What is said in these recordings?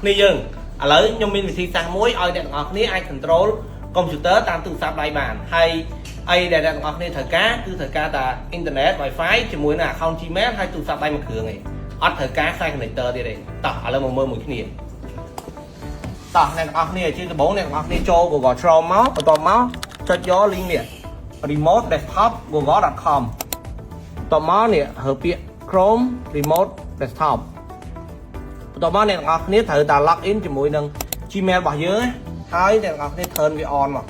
นี่យើងឥឡូវខ្ញុំមានវិធីសាស្ត្រមួយឲ្យអ្នកទាំងអស់គ្នាអាច control កុំព្យូទ័រតាមទូរស័ព្ទដៃបានហើយអីដែលអ្នកទាំងអស់គ្នាត្រូវការគឺត្រូវការតែ internet wifi ជាមួយនឹង account Gmail ហើយទូរស័ព្ទដៃមួយគ្រឿងឯងអត់ត្រូវការខ្សែ connector ទៀតទេតោះឥឡូវមកមើលមួយគ្នាតោះអ្នកទាំងអស់គ្នាជាដំបូងអ្នកទាំងអស់គ្នាចូល Google Chrome មកបន្ទាប់មកចុចយក link នេះ remote desktop google.com បន្ទាប់មកនេះហើពាក្យ Chrome remote desktop បន្ទាប់មកអ្នកទាំងអស់គ្នាត្រូវតែ log in ជាមួយនឹង Gmail របស់យើងហើយអ្នកទាំងអស់គ្នា turn វា on មក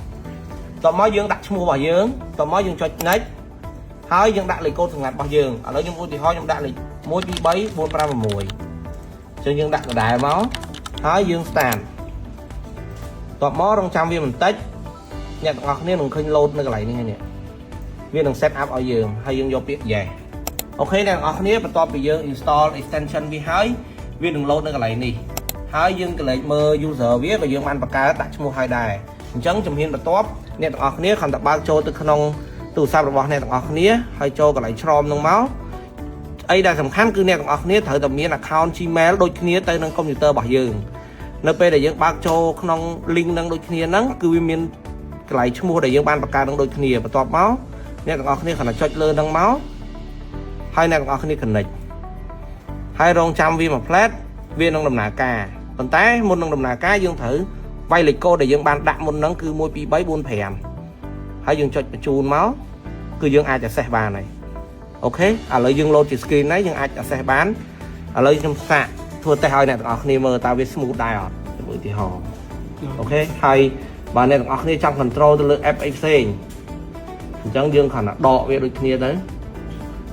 បន្ទាប់មកយើងដាក់ឈ្មោះរបស់យើងបន្ទាប់មកយើងចុច next ហើយយើងដាក់លេខកូដសម្ងាត់របស់យើងឥឡូវខ្ញុំឧទាហរណ៍ខ្ញុំដាក់លេខ1 2 3 4 5 6អញ្ចឹងយើងដាក់ដដែលមកហើយយើង start បន្ទាប់មករងចាំវាបន្តិចអ្នកទាំងអស់គ្នានឹងឃើញ load នៅកន្លែងនេះហើយនេះវានឹង set up ឲ្យយើងហើយយើងយកពាក្យ yes អូខេអ្នកទាំងអស់គ្នាបន្ទាប់ពីយើង install extension វាហើយវានឹង load នៅកន្លែងនេះហើយយើងក៏លេចមើល user វាក៏យើងបានបង្កើតដាក់ឈ្មោះឲ្យដែរអញ្ចឹងជំហានបន្ទាប់អ្នកទាំងអស់គ្នាគ្រាន់តែបើកចូលទៅក្នុងទូរស័ព្ទរបស់អ្នកទាំងអស់គ្នាហើយចូលកន្លែង Chrome នឹងមកអីដែលសំខាន់គឺអ្នកទាំងអស់គ្នាត្រូវតែមាន account Gmail ដូចគ្នាទៅនឹង computer របស់យើងនៅពេលដែលយើងបើកចូលក្នុង link នឹងដូចគ្នាហ្នឹងគឺវាមានកន្លែងឈ្មោះដែលយើងបានបង្កើតនឹងដូចគ្នាបន្ទាប់មកអ្នកទាំងអស់គ្នាគ្រាន់តែចុចលើហ្នឹងមកហើយអ្នកទាំងអស់គ្នា connect ហើយរងចាំវាមួយផ្លែតវានឹងដំណើរការប៉ុន្តែមុននឹងដំណើរការយើងត្រូវវាយលេខកូដដែលយើងបានដាក់មុនហ្នឹងគឺ1 2 3 4 5ហើយយើងចុចបញ្ជូនមកគឺយើងអាច access បានហើយអូខេឥឡូវយើង load ជា screen ហើយយើងអាច access បានឥឡូវខ្ញុំសាកធ្វើតេស្តឲ្យអ្នកទាំងអស់គ្នាមើលតើវា smooth ដែរអត់ឧទាហរណ៍អូខេហើយបើអ្នកទាំងអស់គ្នាចង់ control ទៅលើ app អីផ្សេងអញ្ចឹងយើងគ្រាន់តែដកវាដូចគ្នាទៅ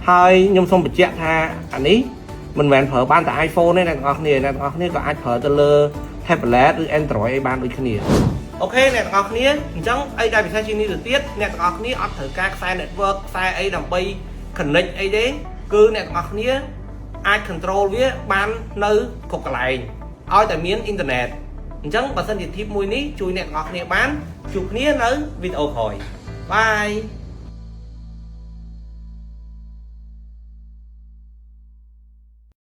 ហើយខ្ញុំសូមបញ្ជាក់ថាអានេះមិនមែនប្រើបានតែ iPhone ទេអ្នកទាំងអស់គ្នាក៏អាចប្រើទៅលើ tablet ឬ Android អីបានដូចគ្នាអូខេអ្នកទាំងអស់គ្នាអញ្ចឹងអីដែលពិសេសជាងនេះទៅទៀតអ្នកទាំងអស់គ្នាអត់ត្រូវការខ្សែ network ខ្សែអីដើម្បី connect អីទេគឺអ្នកទាំងអស់គ្នាអាច control វាបាននៅគ្រប់កន្លែងឲ្យតែមាន internet អញ្ចឹងបើសិនជា tip មួយនេះជួយអ្នកទាំងអស់គ្នាបានជួបគ្នានៅវីដេអូក្រោយបាយ